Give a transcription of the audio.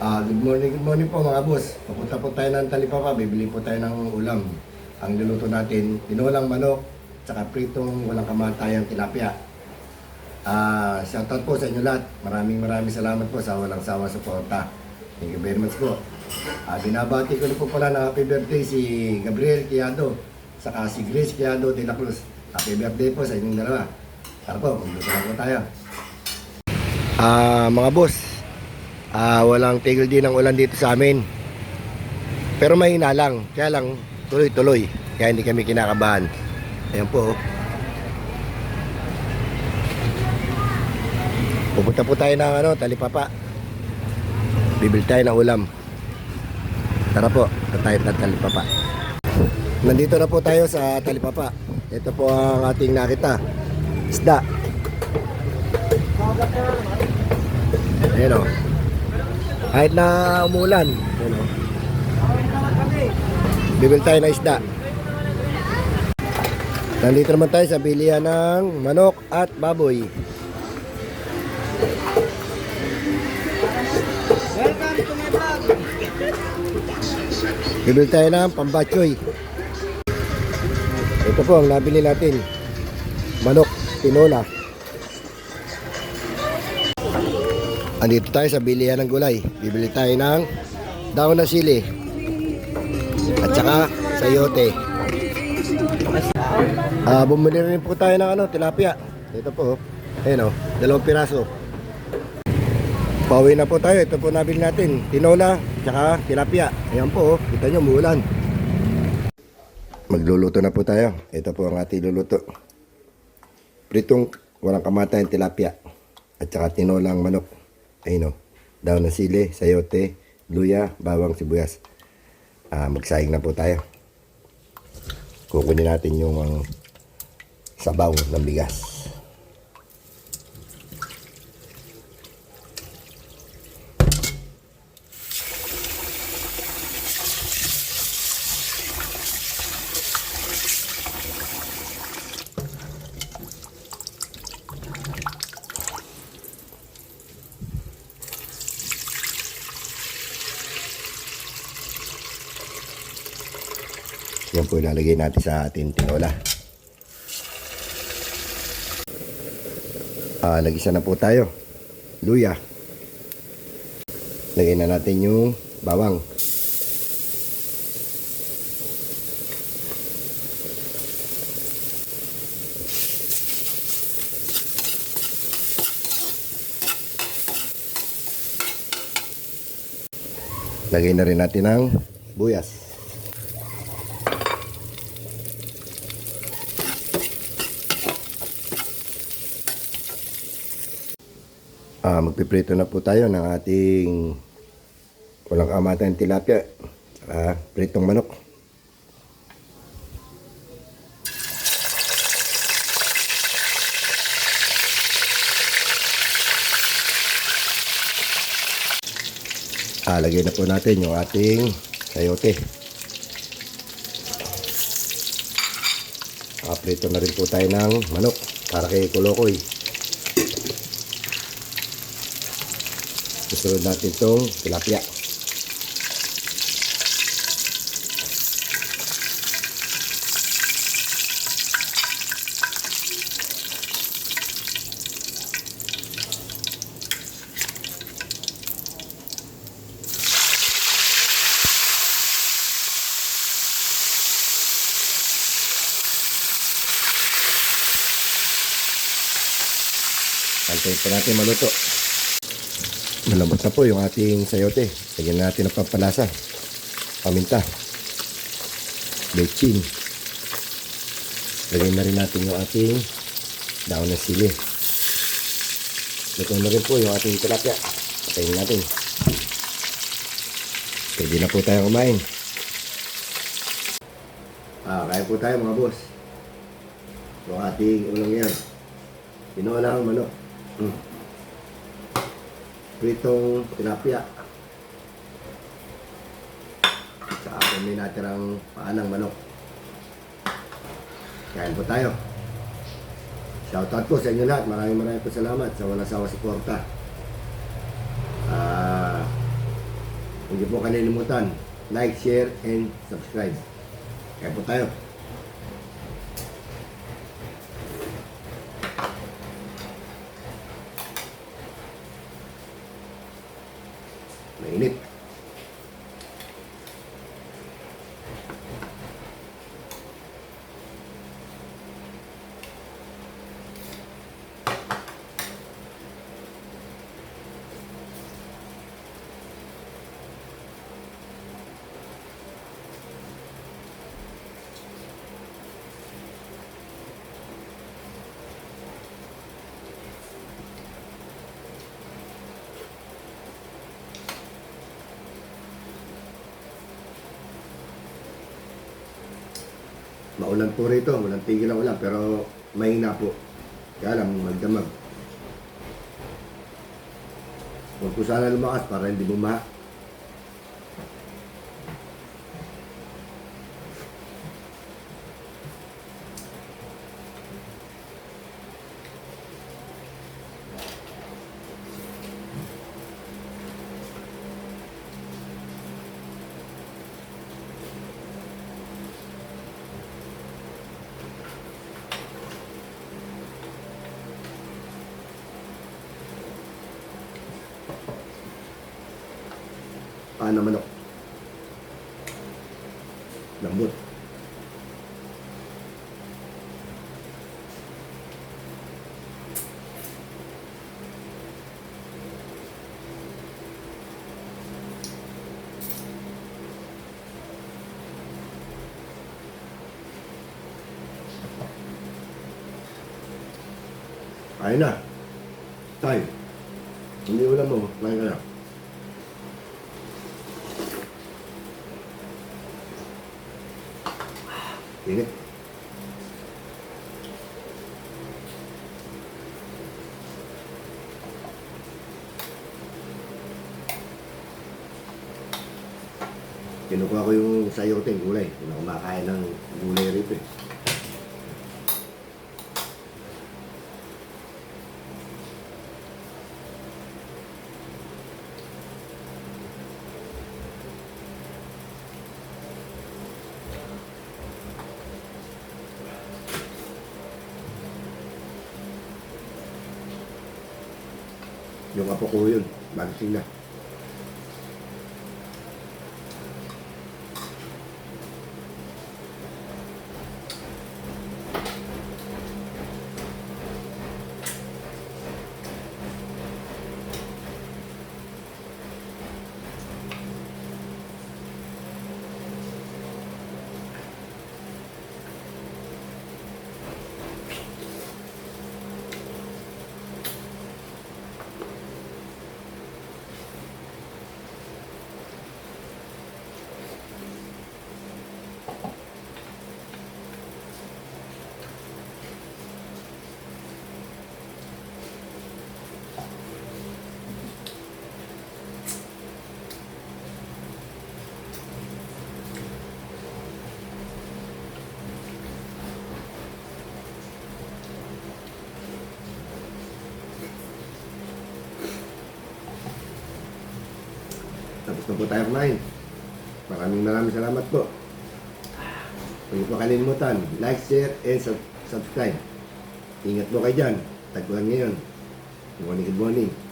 Good morning po mga boss. Papunta po tayo ng Talipapa, bibili po tayo ng ulam. Ang luluto natin, tinolang manok, tsaka pritong walang kamatayang tilapia. Shoutout po sa inyo lahat. Maraming salamat po sa walang sawa suporta. Thank you very much po. Binabati ko na po pala na happy birthday si Gabriel Quiado, saka si Grace Quiado de la Cruz. Happy birthday po sa inyong dalawa. Tara po, magluto lang po tayo. Mga boss, walang tigil din ang ulan dito sa amin. Pero mahina lang, kaya lang tuloy-tuloy. Kaya hindi kami kinakabahan. Ayan po. Pupunta po tayo ng Talipapa. Bibili tayo ng ulam. Tara po, tayo ng Talipapa. Nandito na po tayo sa Talipapa. Ito po ang ating nakita. Isda. Ayan o. Kahit na umulan, bibili tayo ng isda. Nandito naman tayo sa bilihan ng manok at baboy. Bibili tayo ng pambatsoy. Ito po ang nabili natin. Manok, tinola. Andito tayo sa bilihan ng gulay. Bibili tayo ng daon ng sili at saka sayote. Bumili rin po tayo ng tilapia. Ito po, ayun o, 2 piraso. Pauwi na po tayo. Ito po nabili natin, tinola at saka tilapia. Ayan po, kita nyo, umulan. Magluluto na po tayo. Ito po ang ating luluto. Pritong walang kamatayang tilapia at saka tinolang manok. Ayun o, daon ng sili, sayote, luya, bawang, sibuyas. Magsaing na po tayo. Kukunin natin yung sabaw ng bigas. Yan po ilalagay natin sa ating tinola. Nagisa na po tayo. Luya. Lagay na natin yung bawang. Lagay na rin natin ang buyas. Magpiprito na po tayo ng ating walang kamatayang tilapia at pritong manok. Lagay na po natin yung ating sayote. Prito na rin po tayo ng manok para kay Kolokoy. Susunod natin itong tilapia. Antayin pa natin maluto. Malambot na po yung ating sayote. Lagyan natin ng pampalasa, paminta, bechin. Lagyan na rin natin yung ating daon ng sili. Lagyan na rin po yung ating tilapia. Patayin natin. Pwede na po tayo kumain. Kaya po tayo mga boss. Yung ating ulang yan. Tinola ang manok. Pritong tilapia. Sa akin may natirang paanang manok. Kain po tayo. Shoutout po sa inyo lahat. Maraming po salamat sa walang sawa suporta. Huwag niyo po kalilimutan, like, share, and subscribe. Kaya po tayo. Mainit. Maulan po rito, walang tigil ang ulan, pero mahina po. Kaya lang, magdamag. Huwag po sana lumakas para hindi bumaha. Paano manok? Lambot. Kain na. Tay. Hindi ulam mo. Kain ka na. Init. Kinukuha ko yung sayote, gulay. Hindi na kumakain ng gulay rito eh. Yung apo ko yun, bagising na. Tapos na po tayo kumain. Maraming salamat po. Huwag niyo po kalilimutan, like, share, and subscribe. Ingat po kayo dyan. Tagpuan ngayon. Good morning, good morning.